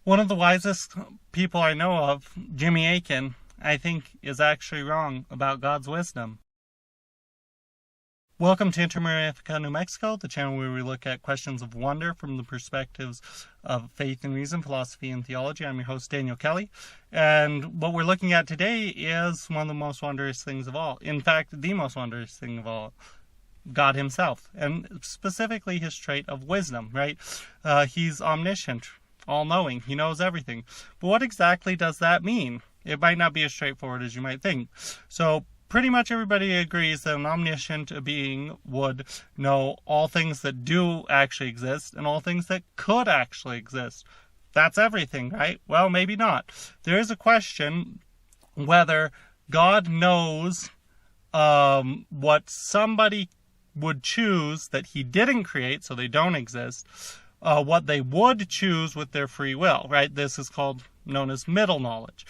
One of the wisest people I know of, Jimmy Akin, I think is actually wrong about God's wisdom. Welcome to Intermarifica, New Mexico, the channel where we look at questions of wonder from the perspectives of faith and reason, philosophy and theology. I'm your host, Daniel Kelly, and what we're looking at today is one of the most wondrous things of all. In fact, the most wondrous thing of all. God himself, and specifically his trait of wisdom, right? He's omniscient, all-knowing. He knows everything. But what exactly does that mean? It might not be as straightforward as you might think. So pretty much everybody agrees that an omniscient being would know all things that do actually exist and all things that could actually exist. That's everything, right? Well, maybe not. There is a question whether God knows what somebody would choose that he didn't create, so they don't exist, what they would choose with their free will, right? This is known as middle knowledge.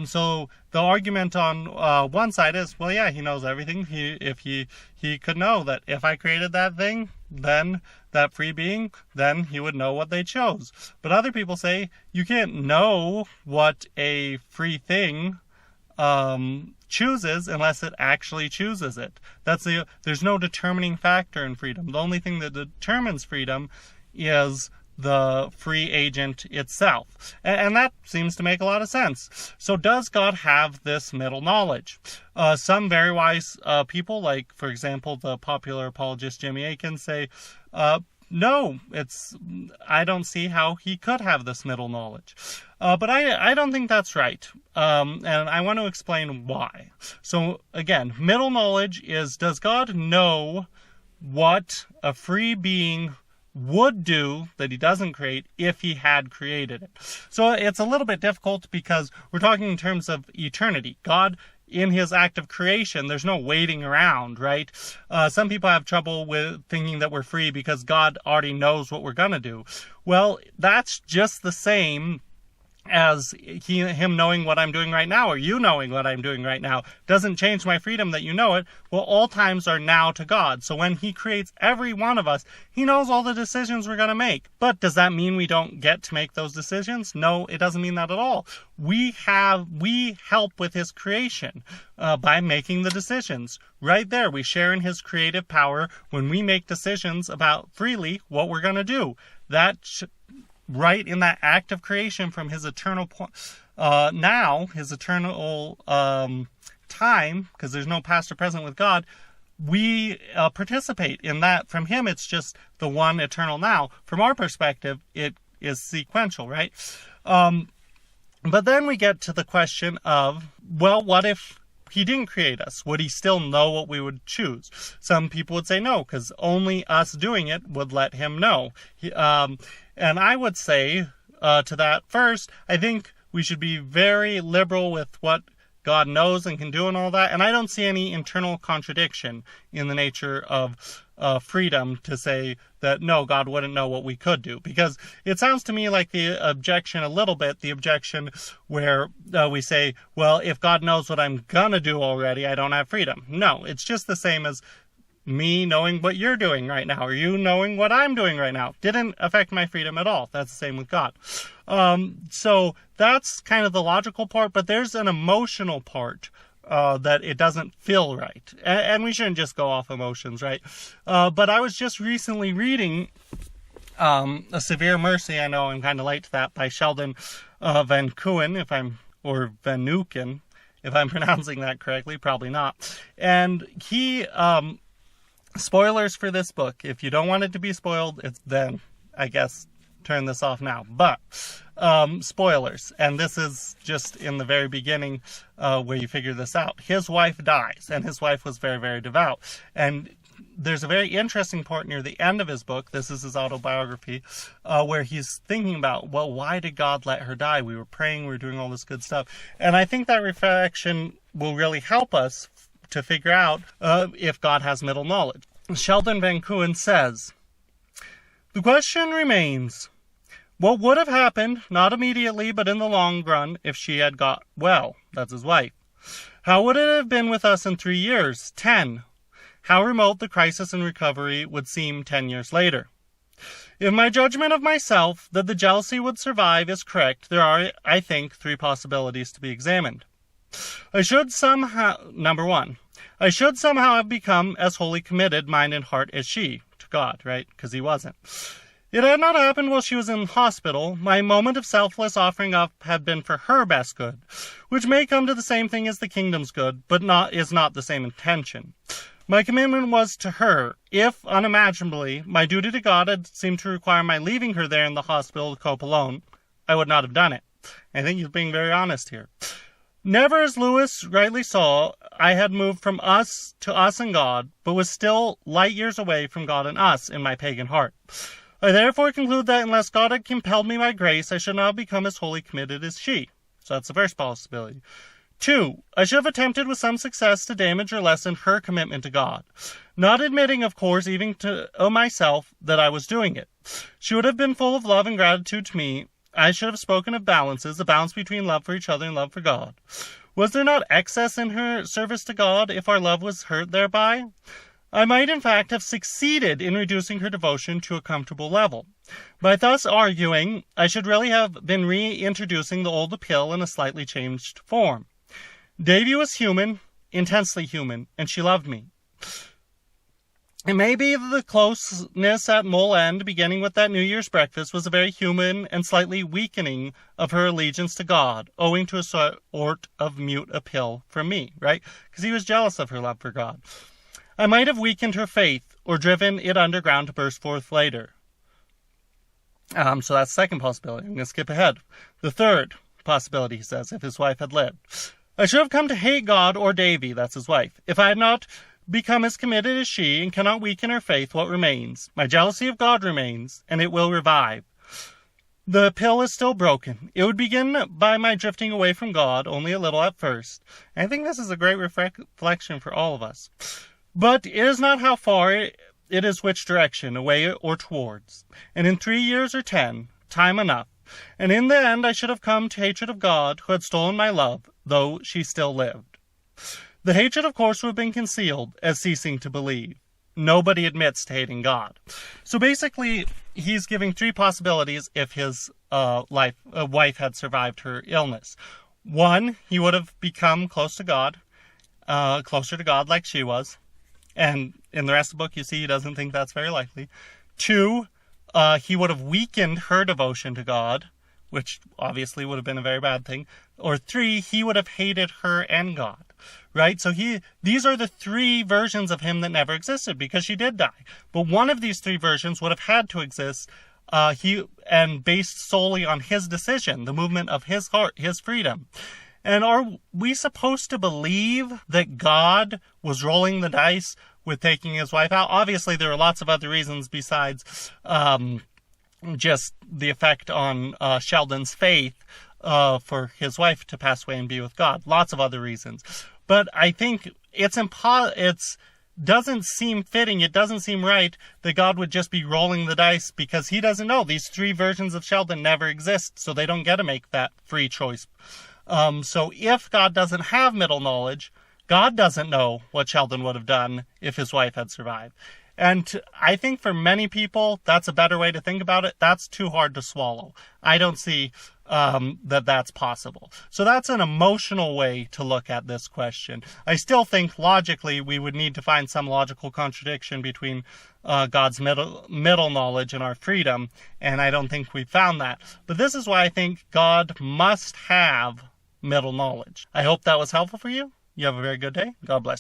So the argument on one side is, well, yeah, he knows everything. If he could know that if I created that thing, then that free being, then he would know what they chose. But other people say you can't know what a free thing chooses unless it actually chooses it. There's no determining factor in freedom. The only thing that determines freedom is the free agent itself. And that seems to make a lot of sense. So does God have this middle knowledge? Some very wise people, like, for example, the popular apologist Jimmy Akin, say, no, I don't see how he could have this middle knowledge. But I don't think that's right. And I want to explain why. So again, middle knowledge is, does God know what a free being would do that he doesn't create if he had created it? So it's a little bit difficult because we're talking in terms of eternity. God, in his act of creation, there's no waiting around, right? Some people have trouble with thinking that we're free because God already knows what we're going to do. Well, that's just the same as him knowing what I'm doing right now, or you knowing what I'm doing right now. Doesn't change my freedom that you know it. Well, all times are now to God. So when he creates every one of us, he knows all the decisions we're going to make. But does that mean we don't get to make those decisions? No, it doesn't mean that at all. We help with his creation by making the decisions. Right there, we share in his creative power when we make decisions about freely what we're going to do. Right in that act of creation from his eternal his eternal time, because there's no past or present with God, we participate in that. From him, it's just the one eternal now. From our perspective, it is sequential, right? But then we get to the question of, well, what if he didn't create us? Would he still know what we would choose? Some people would say no, because only us doing it would let him know. And I would say to that, first, I think we should be very liberal with what God knows and can do and all that. And I don't see any internal contradiction in the nature of freedom to say that, no, God wouldn't know what we could do. Because it sounds to me like the objection where we say, well, if God knows what I'm going to do already, I don't have freedom. No, it's just the same as me knowing what you're doing right now, or you knowing what I'm doing right now. Didn't affect my freedom at all. That's the same with God. So that's kind of the logical part, but there's an emotional part that it doesn't feel right. And we shouldn't just go off emotions, right? But I was just recently reading A Severe Mercy. I know I'm kind of late to that, by Sheldon Van Kooyen, or Van Nuken, if I'm pronouncing that correctly. Probably not. And he... spoilers for this book. If you don't want it to be spoiled, then I guess turn this off now. But spoilers, and this is just in the very beginning where you figure this out. His wife dies, and his wife was very, very devout. And there's a very interesting part near the end of his book, this is his autobiography, where he's thinking about, well, why did God let her die? We were praying, we were doing all this good stuff. And I think that reflection will really help us to figure out if God has middle knowledge. Sheldon Van Kooyen says, "The question remains, what would have happened, not immediately, but in the long run, if she had got well?" That's his wife. "How would it have been with us in 3 years, 10? How remote the crisis and recovery would seem 10 years later. If my judgment of myself that the jealousy would survive is correct, there are, I think, 3 possibilities to be examined. Number 1, I should somehow have become as wholly committed, mind and heart, as she, to God, right? Because he wasn't. It had not happened while she was in hospital. My moment of selfless offering up had been for her best good, which may come to the same thing as the kingdom's good, but is not the same intention. My commitment was to her. If, unimaginably, my duty to God had seemed to require my leaving her there in the hospital to cope alone, I would not have done it. I think he's being very honest here. Never, as Lewis rightly saw, I had moved from us to us and God, but was still light years away from God and us in my pagan heart. I therefore conclude that unless God had compelled me by grace, I should not have become as wholly committed as she. So that's the first possibility. 2, I should have attempted with some success to damage or lessen her commitment to God, not admitting, of course, even to myself, that I was doing it. She would have been full of love and gratitude to me. I should have spoken of balances, a balance between love for each other and love for God. Was there not excess in her service to God if our love was hurt thereby? I might, in fact, have succeeded in reducing her devotion to a comfortable level. By thus arguing, I should really have been reintroducing the old appeal in a slightly changed form. Davy was human, intensely human, and she loved me. It may be that the closeness at Mole End, beginning with that New Year's breakfast, was a very human and slightly weakening of her allegiance to God, owing to a sort of mute appeal from me, right? Because he was jealous of her love for God. I might have weakened her faith, or driven it underground to burst forth later. So that's the second possibility. I'm going to skip ahead. The third possibility, he says, if his wife had lived. I should have come to hate God or Davy, that's his wife. If I had not become as committed as she, and cannot weaken her faith, what remains? My jealousy of God remains, and it will revive. The pill is still broken. It would begin by my drifting away from God, only a little at first. And I think this is a great reflection for all of us. But it is not how far, it is which direction, away or towards. And in 3 years or 10, time enough. And in the end I should have come to hatred of God, who had stolen my love, though she still lived. The hatred, of course, would have been concealed as ceasing to believe. Nobody admits to hating God. So basically, he's giving 3 possibilities if his wife had survived her illness. 1, he would have become closer to God like she was. And in the rest of the book, you see he doesn't think that's very likely. 2, he would have weakened her devotion to God, which obviously would have been a very bad thing. Or 3, he would have hated her and God, right? So these are the 3 versions of him that never existed, because she did die. But one of these 3 versions would have had to exist, and based solely on his decision, the movement of his heart, his freedom. And are we supposed to believe that God was rolling the dice with taking his wife out? Obviously, there are lots of other reasons besides just the effect on Sheldon's faith for his wife to pass away and be with God. Lots of other reasons. But I think it doesn't seem fitting, it doesn't seem right that God would just be rolling the dice, because he doesn't know. These 3 versions of Sheldon never exist, so they don't get to make that free choice. So if God doesn't have middle knowledge, God doesn't know what Sheldon would have done if his wife had survived. And I think for many people, that's a better way to think about it. That's too hard to swallow. I don't see that that's possible. So that's an emotional way to look at this question. I still think logically we would need to find some logical contradiction between God's middle knowledge and our freedom, and I don't think we found that. But this is why I think God must have middle knowledge. I hope that was helpful for you. You have a very good day. God bless.